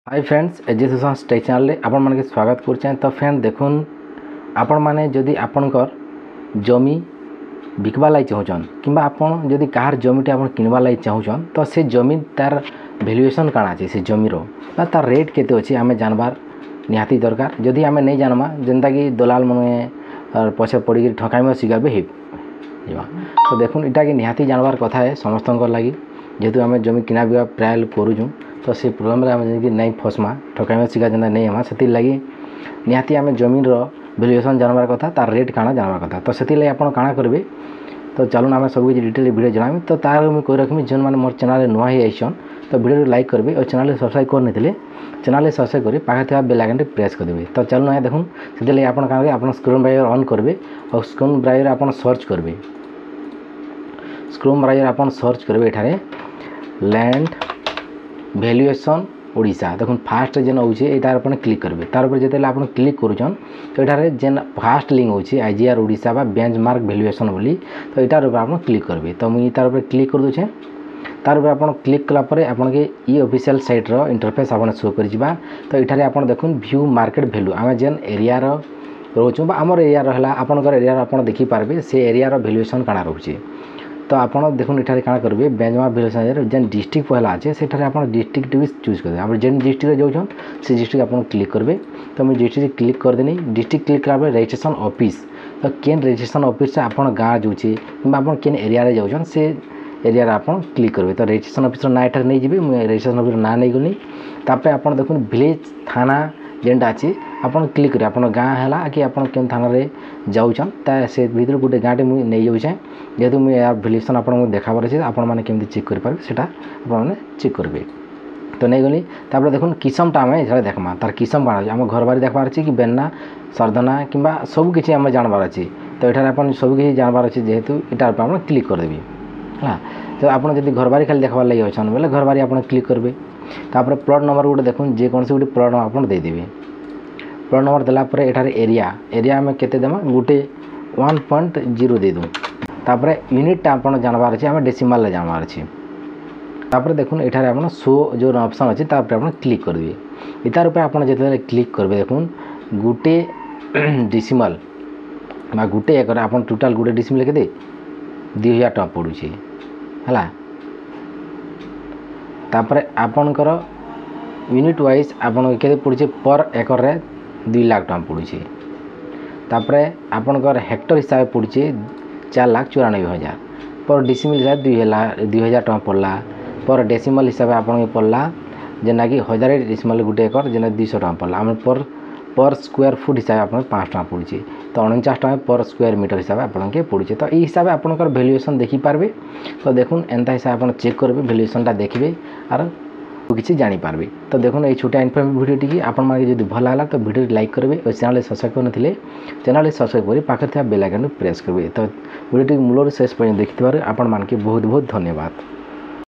Hi friends education take channel आपण मानके स्वागत करछें। तो फ्रेंड देखुन आपण माने जदि आपनकर जमी बिकबा लाई चाहछन किंबा आपण जदि कार जमीटे आपण किनबा लाई चाहछन तो से जमी तार वैल्यूएशन काना छै से जमी रो बा तार रेट केते अछि हमें जानबार निहाती दरकार। जदि हमें नहीं जानबा जेंता कि दलाल मने पछे पड़ी के ठकाइमे शिकार बे हेबा। तो देखुन इटा के निहाती जानबार कथा है समस्तनकर लागि जेतु हमें जमी किना बिका प्राय करूँ तो से प्रोग्राम में नहीं फसमा ठकाइमे शिकार जेंता नहीं हमा से लगी निहाती आम जमीन वैल्यूएशन जानबार कथा तार रेट काना जानबार कथा। तो से लगी आप काना करेंगे तो चलून आम सब किसी डिटेल वीडियो जनामी। तो तार मुझे कही रखी जो मैंने मोर चैनल नुआ ही आईसन तो वीडियो लाइक करेंगे और चैनल सब्सक्राइब करनी चैनल सब्सक्राइब कर पाखे बेल आइकन प्रेस करदेवे। तो चलून आए देखून से लगी आप स्क्रीन ब्राइजर ऑन करेंगे और स्क्रीन ब्राइजर आप सर्च करेंगे स्क्रीन ब्राइजर आप सर्च करेंगे एठारे लैंड वैल्यूएशन ओडिशा देखो फास्ट जेन होचे एटार अपन क्लिक करेंगे। तार ऊपर जेते आप क्लिक करूछन तो एठारे जेन फास्ट लिंक होचे आईजीआर ओडिशा बा बेंचमार्क वैल्यूएशन बोली तो एटार ऊपर आप क्लिक करेंगे। तो मुझे तार ऊपर क्लिक कर दूचे तार ऊपर आप क्लिक कला परे आपन के ई ऑफिशियल साइट रो इंटरफेस आपन शो कर जिबा। तो एठारे आपन देखुन व्यू मार्केट वैल्यू आमे जेन एरिया रो रोचु बा हमर एरिया रहला आपनकर एरिया आपन देखि पारबे से एरिया रो वैल्यूएशन काना रहउचे। तो आपड़ देखुन इठारे काना करेंगे बेंचमार्क वैल्यूएशन जेन डिस्ट्रिक्ट पहला अच्छे से आप डिस्ट्रिक्ट भी चूज करेंगे। आप जेन डिस्ट्रिक्ट जाऊँ से डिस्ट्रिक्ट आप क्लिक करेंगे। तो मुझे डिस्ट्रिक्ट क्लिक करदेनी डिस्ट्रिक्ट क्लिक कला रजिस्ट्रेशन ऑफिस तो केन रजिस्ट्रेशन ऑफिस से आप गाँव जाऊँचे कि आप केन एरिया जाऊँ से एरिया आप क्लिक करेंगे। तो रजिस्ट्रेशन ऑफिस ना एठार नहीं जी मुझे रजिस्ट्रेशन ऑफिस ना नहीं गली तापर आप देखुन विलेज थाना जेनटा अच्छे आप क्लिक करेंगे आप गाँ है कि आप थाना रे जाऊन से भर गोटे गाँटे मुझे नहीं जाऊे जेहेतु मुझे यार वैल्यूएशन आपको देखाबार अच्छे आपने केमती चेक करेंगे से आपने चेक करेंगे। तो नहीं गली तापर देखुन किसमटा आम ये देखमा तार किसम कण आम घर बारी देखबार अच्छे कि बेन्ना सरदना कि सब किसी आम जानबार अच्छे। तो ये आप सब किसी जानबार अच्छे जेहेतु यहाँ आप क्लिक करदेवी है। तो आप घर बारी खाली देखबार लगे अच्छे बोले घर बारी आप क्लिक करेंगे। तापर प्लॉट नंबर गोटे देखुन जेकोसी गोटे प्लॉट नंबर आप देदेवे प्लॉट नंबर देलापर एठार एरिया आम केते देमा गोटे 1.0 दे दूँ। तापर यूनिटा आप जानबार अच्छे आम डेसिमाल जानबार अच्छे। तापर देखुन एठार आप शो जो ऑप्शन अच्छे तापर आप क्लिक करेंगे। इतार ऊपर आप जिते क्लिक करेंगे देखुन गोटे डेसिमाल गोटे एकर आप टोटाल गोटे डेसिमाल के 2000 टका पड़ुचे है। तापर आपणकर यूनिट वाइज आपन के पड़ुचे पर एकर रे 2 लाख टका पड़ुचे। तापर आपणकर हेक्टर हिसाब से पड़ुचे 4,94,000 पर डेसिमल हिसाब 2000 टका पड़ला पर डेसिमल हिसाब से आपन पड़ला जेना कि 1000 डेसिमल गोटे एकर जेना 200 टका पड़ला आम पर स्क्वायर फुट हिसाब से 5 टका पड़ुचे। तो 49 टका पर स्क्वायर मीटर हिसाब से आपन पड़ुचे। तो ये हिसाब से आपनकर वैल्यूएशन देखिपारे। तो देखुन एंता हिसाब आप चेक करेंगे वैल्यूएशनटा देखिए और किसी जानीपारे। तो देखो ये छोटा इनफॉर्मेटिव वीडियो टी आप जो भल लगा तो वीडियो लाइक करेंगे और चैनल सब्सक्राइब करते चैनल सब्सक्राइब कर पाखे बेल आइकन प्रेस करेंगे। तो वीडियो मूल शेष पर्यटन देखिए आप बहुत बहुत धन्यवाद।